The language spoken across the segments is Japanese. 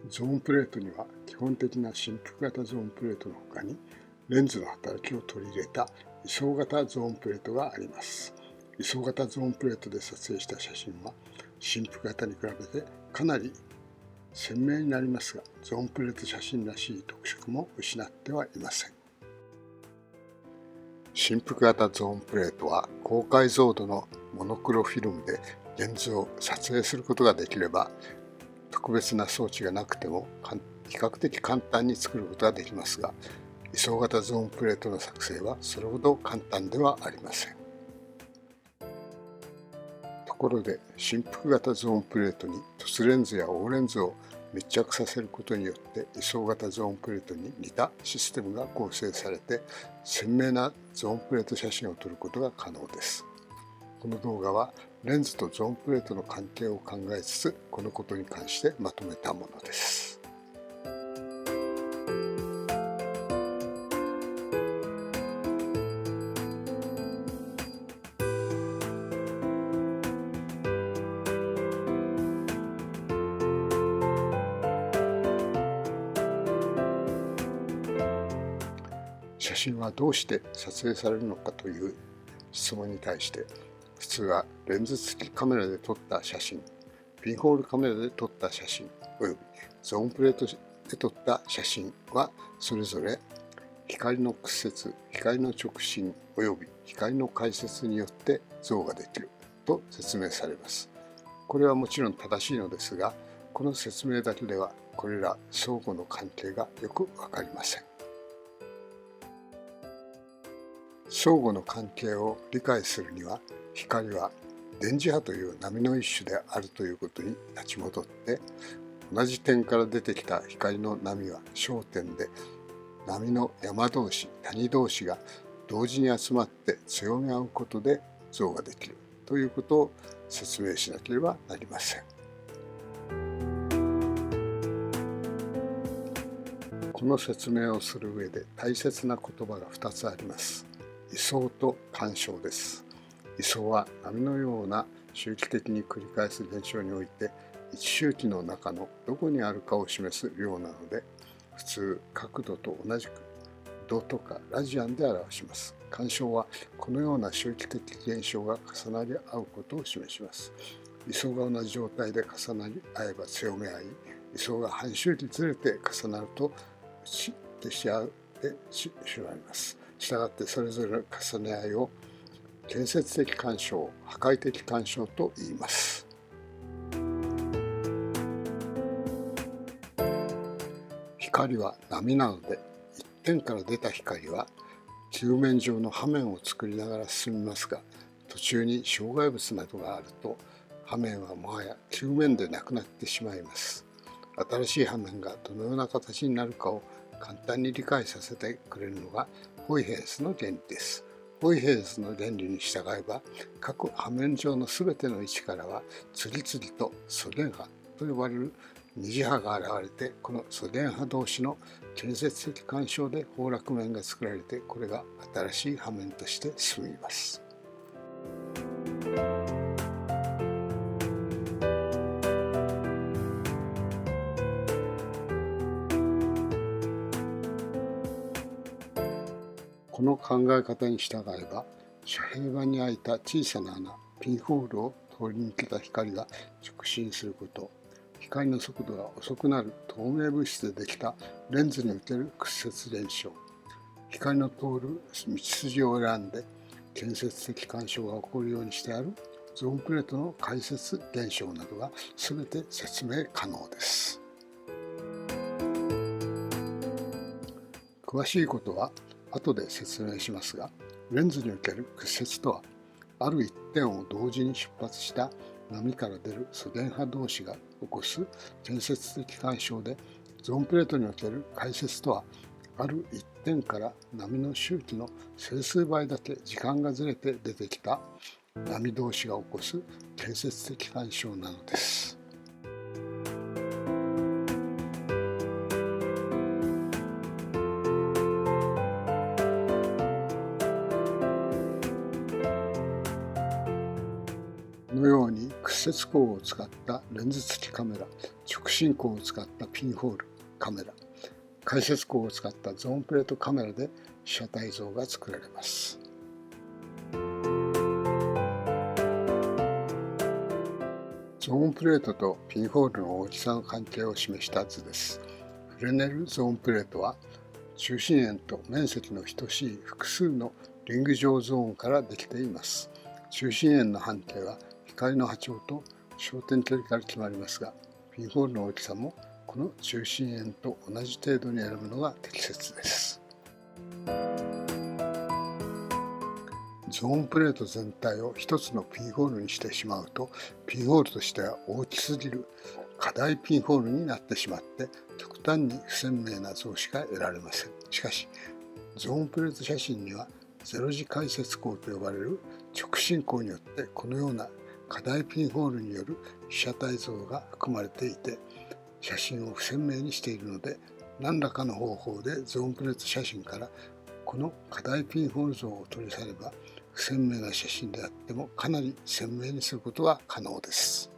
ゾーンプレートには基本的な振幅型ゾーンプレートの他にレンズの働きを取り入れた位相型ゾーンプレートがあります。位相型ゾーンプレートで撮影した写真は振幅型に比べてかなり鮮明になりますが、ゾーンプレート写真らしい特色も失ってはいません。振幅型ゾーンプレートは高解像度のモノクロフィルムでレンズを撮影することができれば、特別な装置がなくても比較的簡単に作ることができますが、位相型ゾーンプレートの作成はそれほど簡単ではありません。ところで振幅型ゾーンプレートに凸レンズや大レンズを密着させることによって位相型ゾーンプレートに似たシステムが構成されて鮮明なゾーンプレート写真を撮ることが可能です。この動画はレンズとゾーンプレートの関係を考えつつ、このことに関してまとめたものです。写真はどうして撮影されるのかという質問に対して、普通はレンズ付きカメラで撮った写真、ピンホールカメラで撮った写真およびゾーンプレートで撮った写真はそれぞれ光の屈折、光の直進および光の解説によって像ができると説明されます。これはもちろん正しいのですが、この説明だけではこれら相互の関係がよくわかりません。相互の関係を理解するには、光は電磁波という波の一種であるということに立ち戻って、同じ点から出てきた光の波は焦点で、波の山同士、谷同士が同時に集まって強め合うことで像ができるということを説明しなければなりません。この説明をする上で大切な言葉が2つあります。位相と干渉です。位相は波のような周期的に繰り返す現象において、一周期の中のどこにあるかを示す量なので、普通角度と同じく度とかラジアンで表します。干渉はこのような周期的現象が重なり合うことを示します。位相が同じ状態で重なり合えば強め合い、位相が半周期ずれて重なると消し合ってしまいます。したがってそれぞれの重ね合いを建設的干渉、破壊的干渉と言います。光は波なので、一点から出た光は球面上の波面を作りながら進みますが、途中に障害物などがあると波面はもはや球面でなくなってしまいます。新しい波面がどのような形になるかを簡単に理解させてくれるのがホイヘースの原理です。ホイヘースの原理に従えば、各波面上のすべての位置からは次々と素電波と呼ばれる二次波が現れて、この素電波同士の建設的干渉で崩落面が作られて、これが新しい波面として進みます。この考え方に従えば、遮蔽板に開いた小さな穴、ピンホールを通り抜けた光が直進すること、光の速度が遅くなる透明物質でできたレンズにおける屈折現象、光の通る道筋を選んで建設的干渉が起こるようにしてあるゾーンプレートの解説現象などが全て説明可能です。詳しいことは後で説明しますが、レンズにおける屈折とは、ある一点を同時に出発した波から出る素電波同士が起こす建設的干渉で、ゾーンプレートにおける解説とは、ある一点から波の周期の整数倍だけ時間がずれて出てきた波同士が起こす建設的干渉なのです。このように屈折光を使ったレンズ付きカメラ、直進光を使ったピンホールカメラ、解説光を使ったゾーンプレートカメラで被写体像が作られます。ゾーンプレートとピンホールの大きさの関係を示した図です。フレネルゾーンプレートは中心円と面積の等しい複数のリング状ゾーンからできています。中心円の半径は光の波長と焦点距離から決まりますが、ピンホールの大きさもこの中心円と同じ程度に選ぶのが適切です。ゾーンプレート全体を一つのピンホールにしてしまうと、ピンホールとしては大きすぎる過大ピンホールになってしまって、極端に不鮮明な像しか得られません。しかし、ゾーンプレート写真にはゼロ次解説光と呼ばれる直進光によってこのような過大ピンホールによる被写体像が含まれていて、写真を不鮮明にしているので、何らかの方法でゾーンプレート写真からこの過大ピンホール像を取り去れば、不鮮明な写真であってもかなり鮮明にすることが可能です。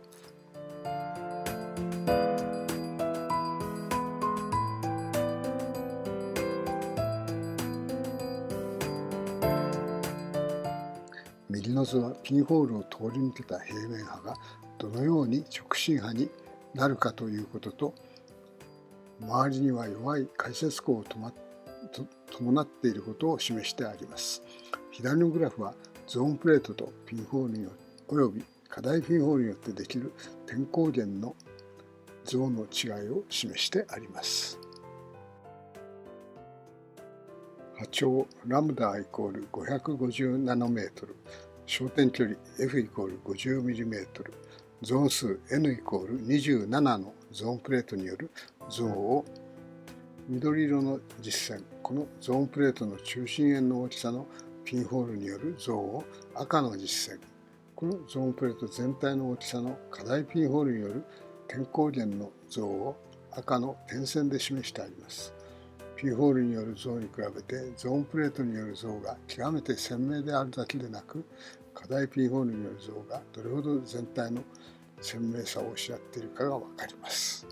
右の図はピンホールを通り抜けた平面波がどのように直進波になるかということと、周りには弱い解説光を伴っていることを示してあります。左のグラフはゾーンプレートとピンホールによっておよび過大ピンホールによってできる点光源の像の違いを示してあります。波長ラムダイコール550ナノメートル、焦点距離 F イコール50ミリメートル、ゾーン数 N イコール27のゾーンプレートによる像を緑色の実線、このゾーンプレートの中心円の大きさのピンホールによる像を赤の実線、このゾーンプレート全体の大きさの過大ピンホールによる点光源の像を赤の点線で示してあります。ピンホールによる像に比べてゾーンプレートによる像が極めて鮮明であるだけでなく、過大ピンホールによる像がどれほど全体の鮮明さを失っているかがわかります。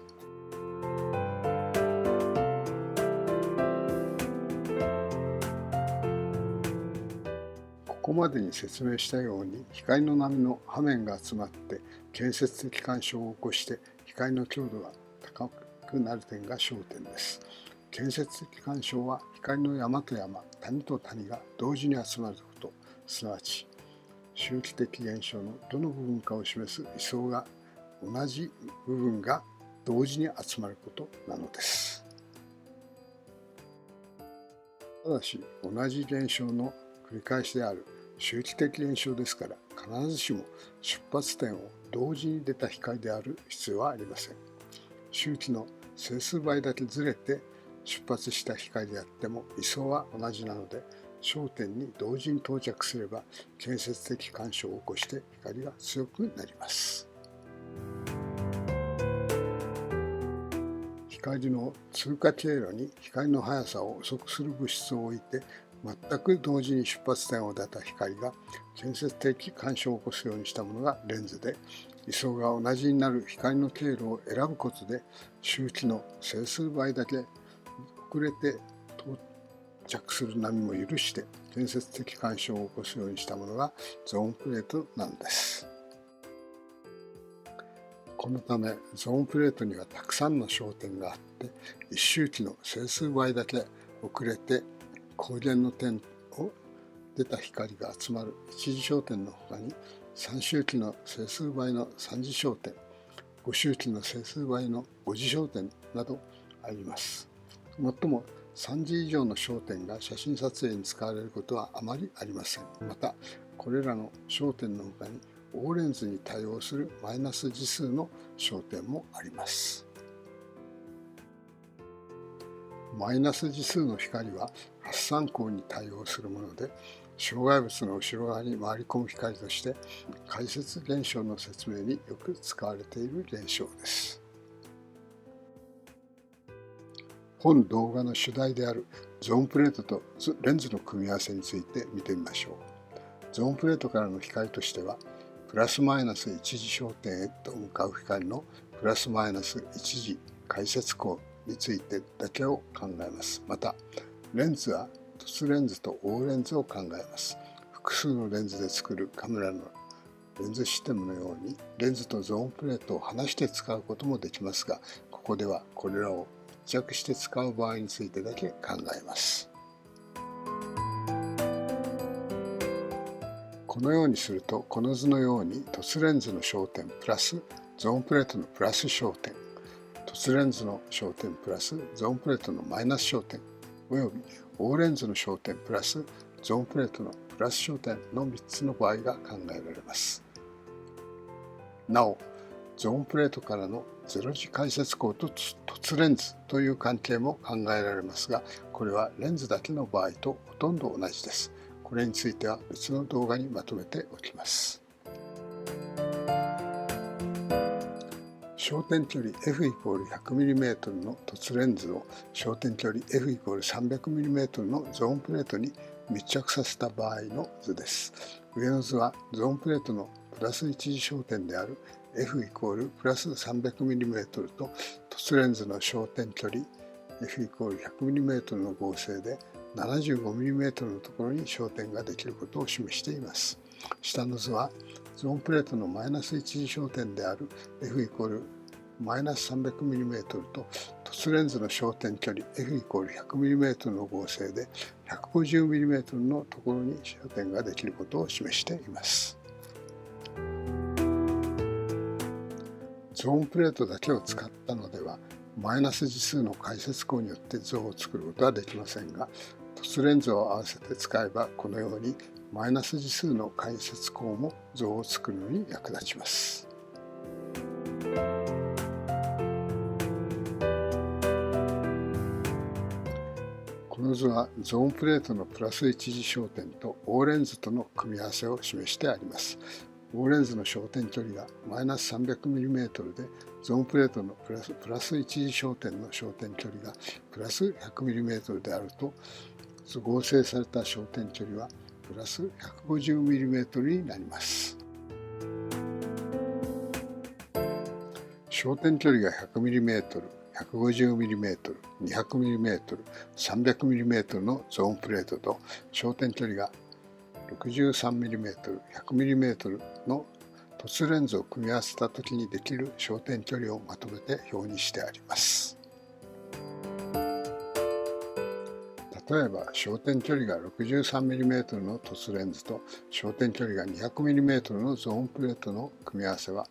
ここまでに説明したように、光の波の波面が集まって建設的干渉を起こして光の強度が高くなる点が焦点です。建設的干渉は光の山と山、谷と谷が同時に集まること、すなわち周期的現象のどの部分かを示す位相が同じ部分が同時に集まることなのです。ただし、同じ現象の繰り返しである周期的現象ですから、必ずしも出発点を同時に出た光である必要はありません。周期の整数倍だけずれて出発した光であっても位相は同じなので、焦点に同時に到着すれば建設的干渉を起こして光が強くなります。光の通過経路に光の速さを遅くする物質を置いて、全く同時に出発点を出た光が建設的干渉を起こすようにしたものがレンズで、位相が同じになる光の経路を選ぶことで周期の整数倍だけ遅れて到着する波も許して建設的干渉を起こすようにしたものがゾーンプレートなんです。このためゾーンプレートにはたくさんの焦点があって、一周期の整数倍だけ遅れて光源の点を出た光が集まる一次焦点の他に、3周期の整数倍の3次焦点、5周期の整数倍の5次焦点などあります。もっとも3次以上の焦点が写真撮影に使われることはあまりありません。また、これらの焦点の他に大レンズに対応するマイナス次数の焦点もあります。マイナス次数の光は発散光に対応するもので、障害物の後ろ側に回り込む光として解説現象の説明によく使われている現象です。本動画の主題であるゾーンプレートとレンズの組み合わせについて見てみましょう。ゾーンプレートからの光としては、ププラスマイナス一次焦点へと向かう光のプラスマイナス一次解説光についてだけを考えます。また、レンズは凸レンズと大レンズを考えます。複数のレンズで作るカメラのレンズシステムのようにレンズとゾーンプレートを離して使うこともできますが、ここではこれらを密着して使う場合についてだけ考えます。このようにすると、この図のように凸レンズの焦点プラスゾーンプレートのプラス焦点、凸レンズの焦点プラスゾーンプレートのマイナス焦点、および大レンズの焦点プラスゾーンプレートのプラス焦点の3つの場合が考えられます。なお、ゾーンプレートからのゼロ次解説光と凸レンズという関係も考えられますが、これはレンズだけの場合とほとんど同じです。これについては別の動画にまとめておきます。焦点距離 F=100mm の凸レンズを焦点距離 F=300mm のゾーンプレートに密着させた場合の図です。上の図はゾーンプレートのプラス一次焦点である F=+300mm と凸レンズの焦点距離 F=100mm の合成で 75mm のところに焦点ができることを示しています。下の図はゾーンプレートのマイナス一次焦点である F=−300mm と凸レンズの焦点距離 F=100mm の合成で 150mm のところに焦点ができることを示しています。ゾーンプレートだけを使ったのではマイナス次数の解説光によって像を作ることはできませんが、凸レンズを合わせて使えばこのようにマイナス次数の解説光も像を作るのに役立ちます。この図はゾーンプレートのプラス一次焦点と大レンズとの組み合わせを示してあります。大レンズの焦点距離がマイナス 300mm で、ゾーンプレートのプラス一次焦点の焦点距離がプラス 100mm であると、合成された焦点距離はプラス 150mm になります。焦点距離が 100mm、150mm、200mm、300mm のゾーンプレートと焦点距離が 63mm、100mm の凸レンズを組み合わせたときにできる焦点距離をまとめて表にしてあります。例えば焦点距離が 63mm の凸レンズと焦点距離が 200mm のゾーンプレートの組み合わせは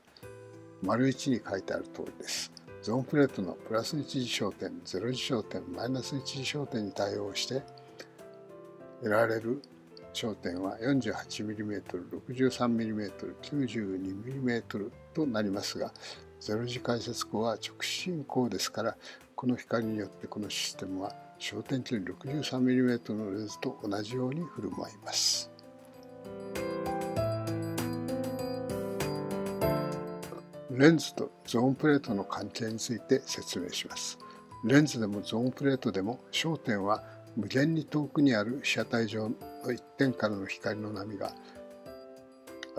丸1に書いてある通りです。ゾーンプレートのプラス一次焦点、ゼロ次焦点、マイナス一次焦点に対応して得られる焦点は 48mm、63mm、92mm となりますが、ゼロ次解説光は直進光ですから、この光によってこのシステムは焦点距離 63mm のレンズと同じように振る舞います。レンズとゾーンプレートの関係について説明します。レンズでもゾーンプレートでも焦点は無限に遠くにある被写体上の一点からの光の波が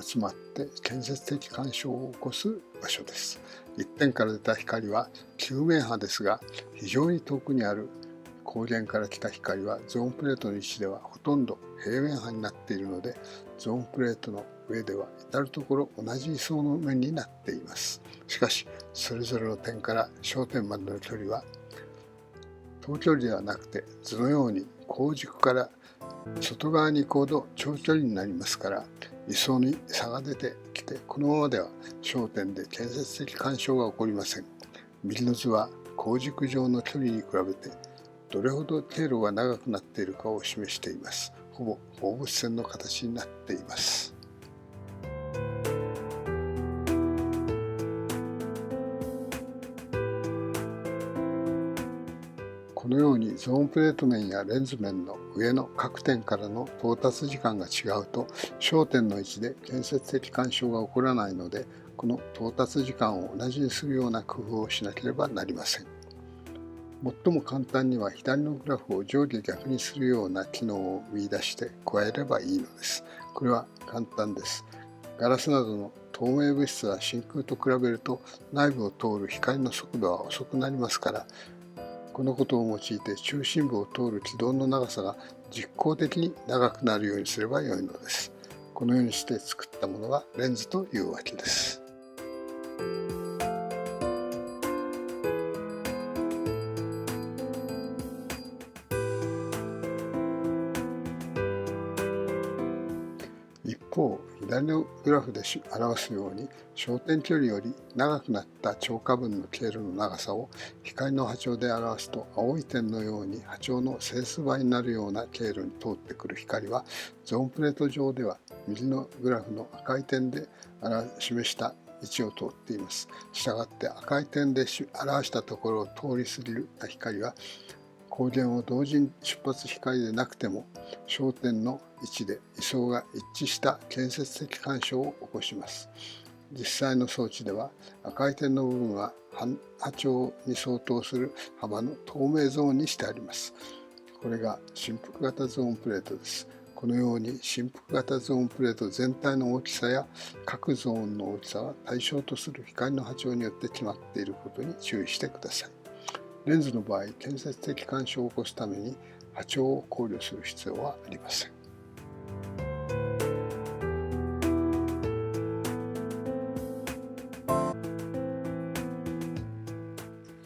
集まって建設的干渉を起こす場所です。一点から出た光は球面波ですが、非常に遠くにある光源から来た光はゾーンプレートの位置ではほとんど平面波になっているので、ゾーンプレートの上では至るところ同じ位相の面になっています。しかしそれぞれの点から焦点までの距離は等距離ではなくて、図のように光軸から外側に行くほど長距離になりますから、位相に差が出てきて、このままでは焦点で建設的干渉が起こりません。右の図は光軸上の距離に比べてどれほど経路が長くなっているかを示しています。ほぼ放物線の形になっています。このようにゾーンプレート面やレンズ面の上の各点からの到達時間が違うと、焦点の位置で建設的干渉が起こらないので、この到達時間を同じにするような工夫をしなければなりません。最も簡単には左のグラフを上下逆にするような機能を見出して加えればいいのです。これは簡単です。ガラスなどの透明物質は真空と比べると内部を通る光の速度は遅くなりますから、このことを用いて中心部を通る軌道の長さが実効的に長くなるようにすればよいのです。このようにして作ったものがレンズというわけです。一方、左のグラフで表すように、焦点距離より長くなった超過分の経路の長さを光の波長で表すと、青い点のように波長の整数倍になるような経路に通ってくる光は、ゾーンプレート上では右のグラフの赤い点で示した位置を通っています。したがって赤い点で表したところを通り過ぎた光は、光源を同時に出発光でなくても焦点の位置で位相が一致した建設的干渉を起こします。実際の装置では赤い点の部分は波長に相当する幅の透明ゾーンにしてあります。これが振幅型ゾーンプレートです。このように振幅型ゾーンプレート全体の大きさや各ゾーンの大きさは対象とする光の波長によって決まっていることに注意してください。レンズの場合、建設的干渉を起こすために波長を考慮する必要はありません。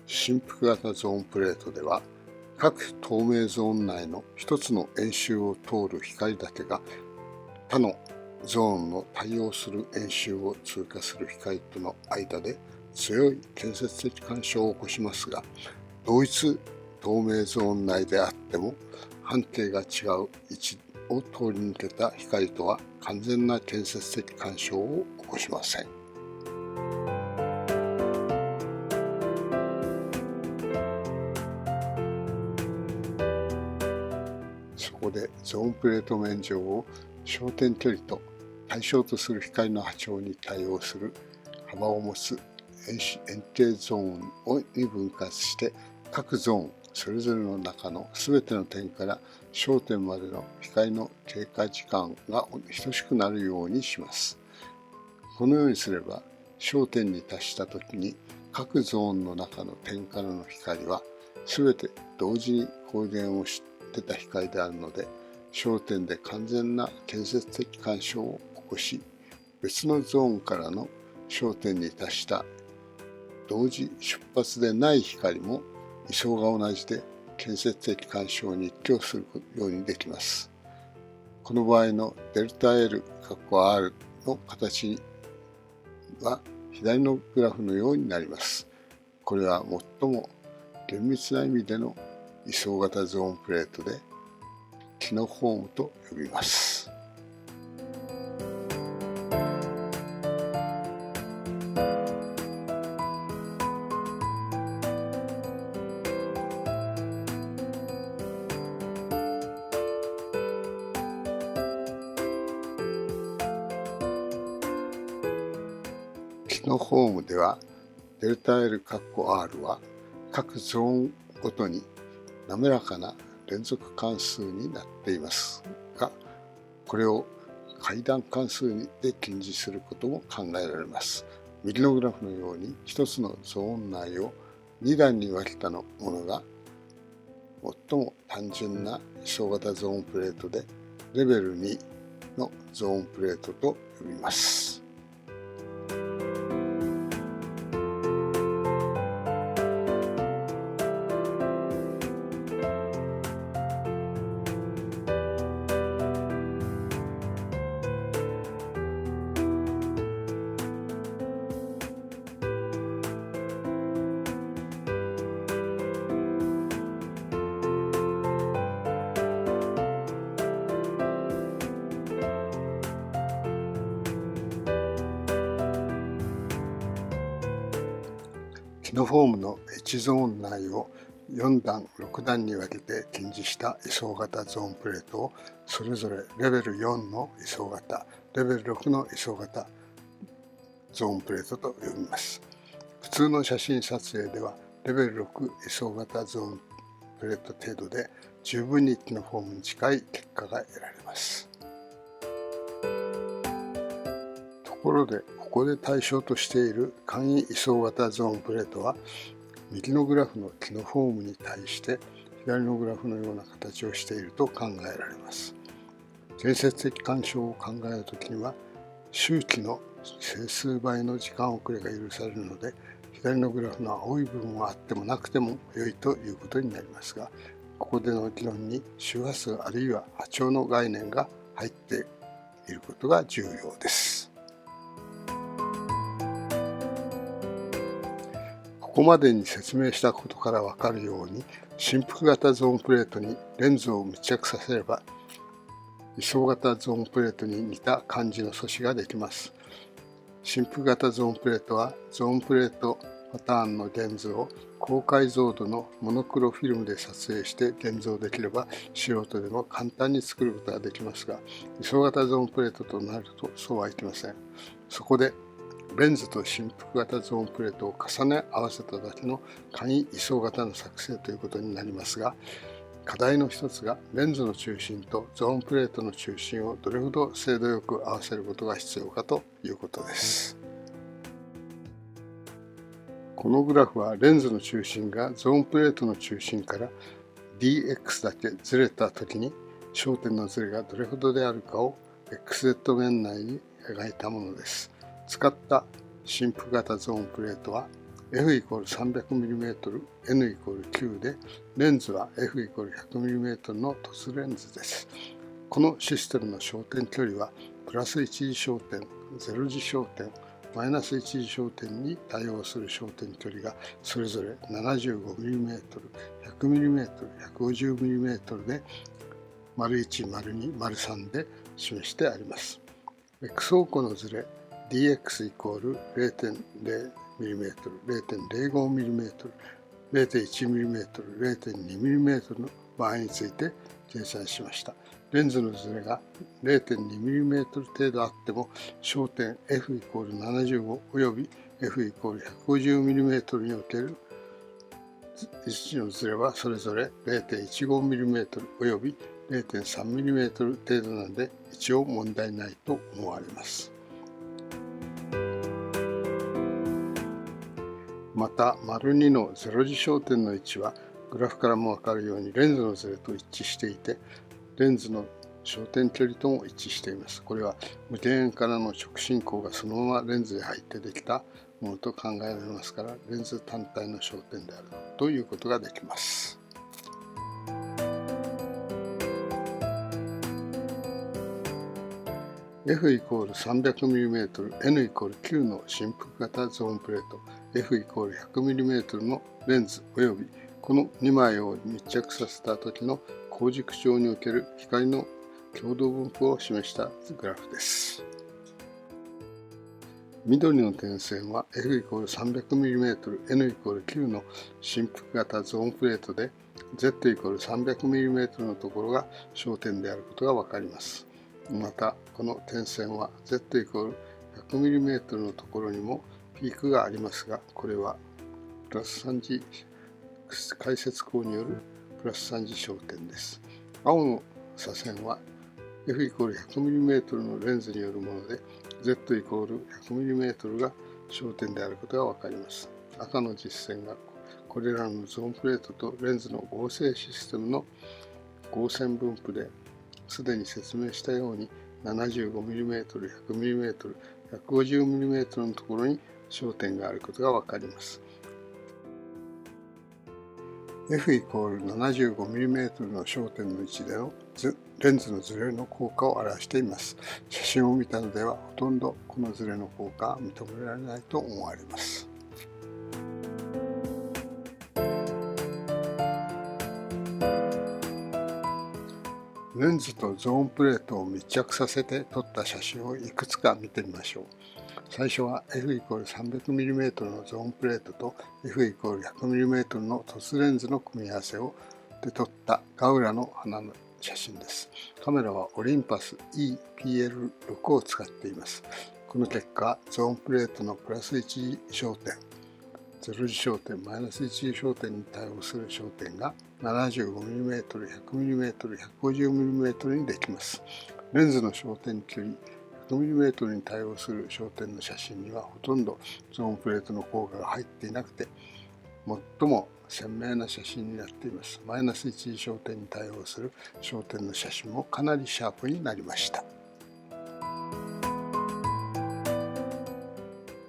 振幅型ゾーンプレートでは、各透明ゾーン内の一つの円周を通る光だけが他のゾーンの対応する円周を通過する光との間で強い建設的干渉を起こしますが、同一透明ゾーン内であっても半径が違う位置を通り抜けた光とは完全な建設的干渉を起こしません。そこでゾーンプレート面上を焦点距離と対象とする光の波長に対応する幅を持つ円形ゾーンに分割して、各ゾーンそれぞれの中のすべての点から焦点までの光の経過時間が等しくなるようにします。このようにすれば、焦点に達したときに各ゾーンの中の点からの光はすべて同時に光源を出た光であるので、焦点で完全な建設的干渉を起こし、別のゾーンからの焦点に達した同時出発でない光も位相が同じで建設的干渉に一挙するようにできます。この場合のデルタ L（R） の形は左のグラフのようになります。これは最も厳密な意味での位相型ゾーンプレートで、キノフォームと呼びます。キノフォームでは、デルタ L（R） は各ゾーンごとに滑らかな連続関数になっていますが、これを階段関数で近似することも考えられます。右のグラフのように一つのゾーン内を2段に分けたものが最も単純な位相型ゾーンプレートで、レベル2のゾーンプレートと呼びます。キノフォームの H ゾーン内を4段6段に分けて近似した位相型ゾーンプレートを、それぞれレベル4の位相型、レベル6の位相型ゾーンプレートと呼びます。普通の写真撮影ではレベル6位相型ゾーンプレート程度で十分にキノフォームに近い結果が得られます。ころでここで対象としている簡易位相型ゾーンプレートは右のグラフのキノフォームに対して左のグラフのような形をしていると考えられます。建設的干渉を考えるときには周期の整数倍の時間遅れが許されるので、左のグラフの青い部分はあってもなくても良いということになりますが、ここでの議論に周波数あるいは波長の概念が入っていることが重要です。ここまでに説明したことから分かるように、振幅型ゾーンプレートにレンズを密着させれば位相型ゾーンプレートに似た感じの素子ができます。振幅型ゾーンプレートはゾーンプレートパターンのレンズを高解像度のモノクロフィルムで撮影して現像できれば素人でも簡単に作ることができますが、位相型ゾーンプレートとなるとそうはいきません。そこでレンズと振幅型ゾーンプレートを重ね合わせただけの簡易位相型の作成ということになりますが、課題の一つがレンズの中心とゾーンプレートの中心をどれほど精度よく合わせることが必要かということです。このグラフはレンズの中心がゾーンプレートの中心から dx だけずれたときに焦点のずれがどれほどであるかを xz 面内に描いたものです。使った振幅型ゾーンプレートは F=300mm、N=9 で、レンズは F=100mm の凸レンズです。このシステムの焦点距離はプラス1次焦点、0次焦点、マイナス1次焦点に対応する焦点距離がそれぞれ 75mm、100mm、150mm で ①、②、3で示してあります。X 方向のずれdx=0.0mm、0.05mm、0.1mm、0.2mm の場合について計算しました。レンズのずれが 0.2mm 程度あっても焦点 F=75 および F=150mm における位置のずれはそれぞれ 0.15mm および 0.3mm 程度なので一応問題ないと思われます。また、②の0次焦点の位置はグラフからも分かるようにレンズのずれと一致していて、レンズの焦点距離とも一致しています。これは無限遠からの直進光がそのままレンズへ入ってできたものと考えられますから、レンズ単体の焦点であるということができます。F=300mm、N=9 の振幅型ゾーンプレート、F=100mm のレンズおよびこの2枚を密着させた時の光軸上における光の共同分布を示したグラフです。緑の点線は F=300mm、N=9 の振幅型ゾーンプレートで Z=300mm のところが焦点であることが分かります。また、この点線は Z=100mm のところにもピークがありますが、これはプラス3次解説光によるプラス3次焦点です。青の左線は F=100mm のレンズによるもので Z=100mm が焦点であることが分かります。赤の実線がこれらのゾーンプレートとレンズの合成システムの合線分布ですでに説明したように 75mm、100mm、150mm のところに焦点があることが分かります。F=75mm の焦点の位置でのレンズのずれの効果を表しています。写真を見たのではほとんどこのずれの効果は認められないと思われます。レンズとゾーンプレートを密着させて撮った写真をいくつか見てみましょう。最初は F=300mm のゾーンプレートと F=100mm の凸レンズの組み合わせで撮ったガウラの花の写真です。カメラはオリンパス EPL6 を使っています。この結果、ゾーンプレートのプラス1次焦点、0次焦点、マイナス1次焦点に対応する焦点が 75mm、100mm、150mm にできます。レンズの焦点距離 100mm に対応する焦点の写真にはほとんどゾーンプレートの効果が入っていなくて、最も鮮明な写真になっています。マイナス1次焦点に対応する焦点の写真もかなりシャープになりました。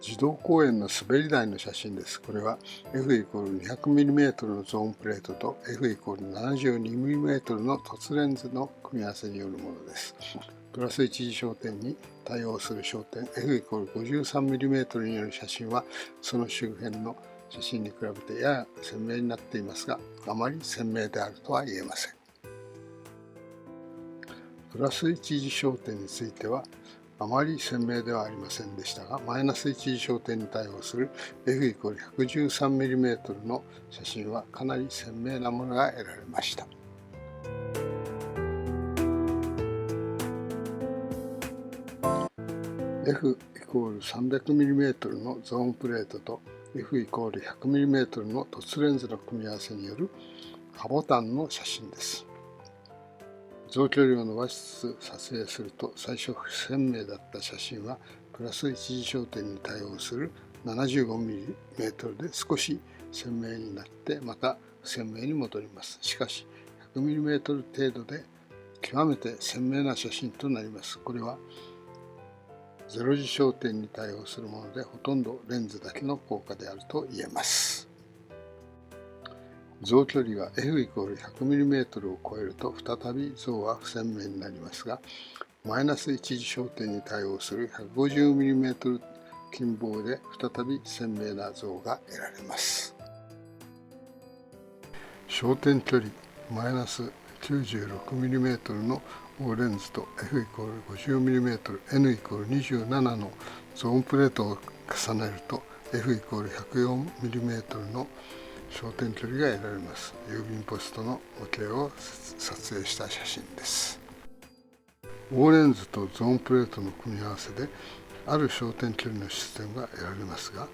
自動公園の滑り台の写真です。これは F=200mm のゾーンプレートと F=72mm の凸レンズの組み合わせによるものです。プラス1次焦点に対応する焦点 F=53mm による写真はその周辺の写真に比べてやや鮮明になっていますが、あまり鮮明であるとは言えません。プラス1次焦点についてはあまり鮮明ではありませんでしたが、マイナス1次焦点に対応する F=113mm の写真はかなり鮮明なものが得られました。F=300mm のゾーンプレートと F=100mm の凸レンズの組み合わせによるハボタンの写真です。増距離を伸ばしつつ撮影すると最初不鮮明だった写真はプラス1次焦点に対応する 75mm で少し鮮明になってまた不鮮明に戻ります。しかし 100mm 程度で極めて鮮明な写真となります。これは0次焦点に対応するものでほとんどレンズだけの効果であると言えます。増距離が F=100mm を超えると再び像は不鮮明になりますが、マイナス1次焦点に対応する 150mm 近傍で再び鮮明な像が得られます。焦点距離マイナス 96mm の大レンズと F=50mm、N=27 のゾーンプレートを重ねると F=104mm の焦点距離が得られます。郵便ポストの模型を撮影した写真です。大レンズとゾーンプレートの組み合わせである焦点距離のシステムが得られますが、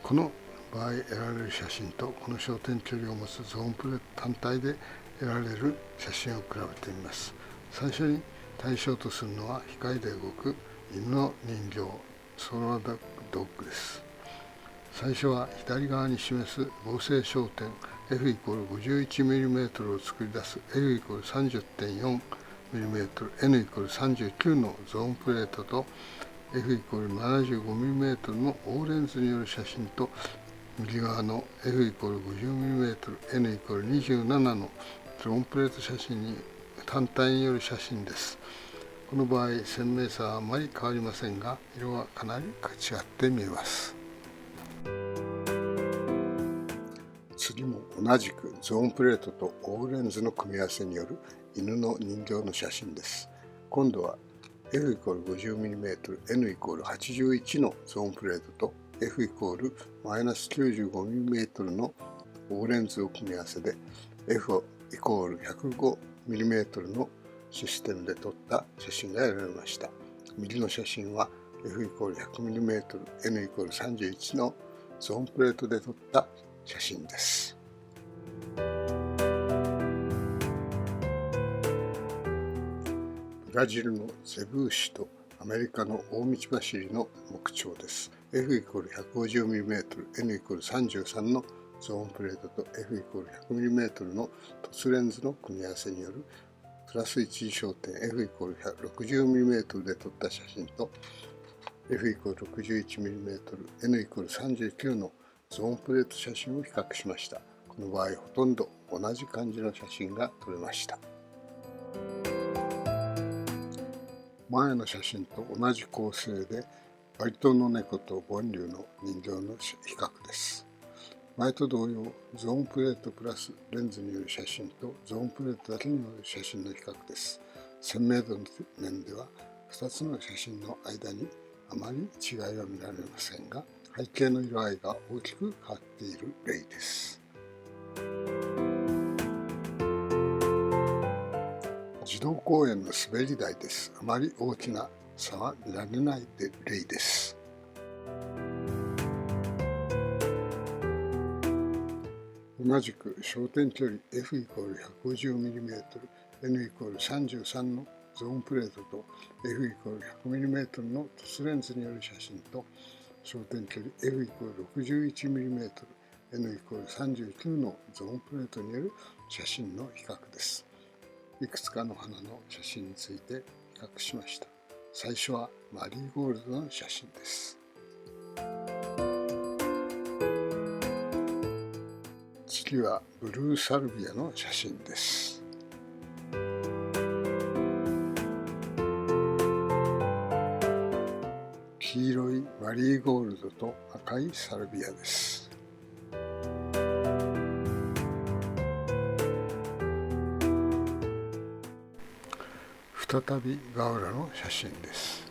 この場合得られる写真とこの焦点距離を持つゾーンプレート単体で得られる写真を比べてみます。最初に対象とするのは光で動く犬の人形ソーラードッグです。最初は左側に示す合成焦点 F=51mm を作り出す F=30.4mm、N=39 のゾーンプレートと F=75mm の大レンズによる写真と右側の F=50mm、N=27 のゾーンプレート写真に単体による写真です。この場合鮮明さはあまり変わりませんが、色はかなり違って見えます。次も同じくゾーンプレートと大レンズの組み合わせによる犬の人形の写真です。今度は F=50mm、N=81 のゾーンプレートと F=-95mm の大レンズを組み合わせで F=105mm のシステムで撮った写真が得られました。右の写真は F=100mm、N=31 のゾーンプレートで撮った写真です。ブラジルのゼブーシとアメリカの大道走りの木彫です。F=150mm、N=33 のゾーンプレートと F=100mm の凸レンズの組み合わせによるプラス1次焦点 F=60mm で撮った写真と F=61mm、N=39 のゾーンプレート写真を比較しました。この場合ほとんど同じ感じの写真が撮れました。前の写真と同じ構成でバリ島の猫とボンリュウの人形の比較です。前と同様、ゾーンプレートプラスレンズによる写真とゾーンプレートだけによる写真の比較です。鮮明度の面では2つの写真の間にあまり違いは見られませんが、背景の色合いが大きく変わっている例です。自動公園の滑り台です。あまり大きな差は見られない例です。同じく焦点距離 F=150mm、N=33 のゾーンプレートと F=100mm の凸レンズによる写真と焦点距離 F=61mm、N=39 のゾーンプレートによる写真の比較です。いくつかの花の写真について比較しました。最初はマリーゴールドの写真です。次はブルーサルビアの写真です。黄色いマリーゴールドと赤いサルビアです。再びガウラの写真です。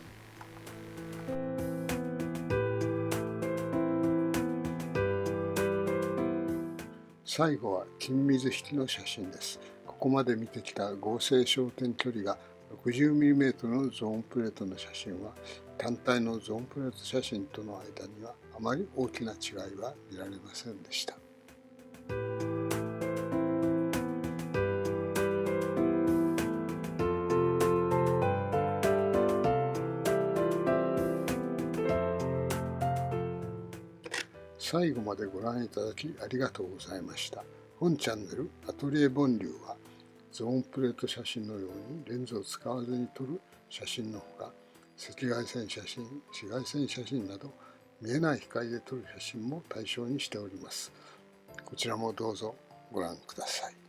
最後は金水引の写真です。ここまで見てきた合成焦点距離が 60mm のゾーンプレートの写真は単体のゾーンプレート写真との間にはあまり大きな違いは見られませんでした。最後までご覧いただきありがとうございました。本チャンネルアトリエボンリューはゾーンプレート写真のようにレンズを使わずに撮る写真のほか、赤外線写真、紫外線写真など見えない光で撮る写真も対象にしております。こちらもどうぞご覧ください。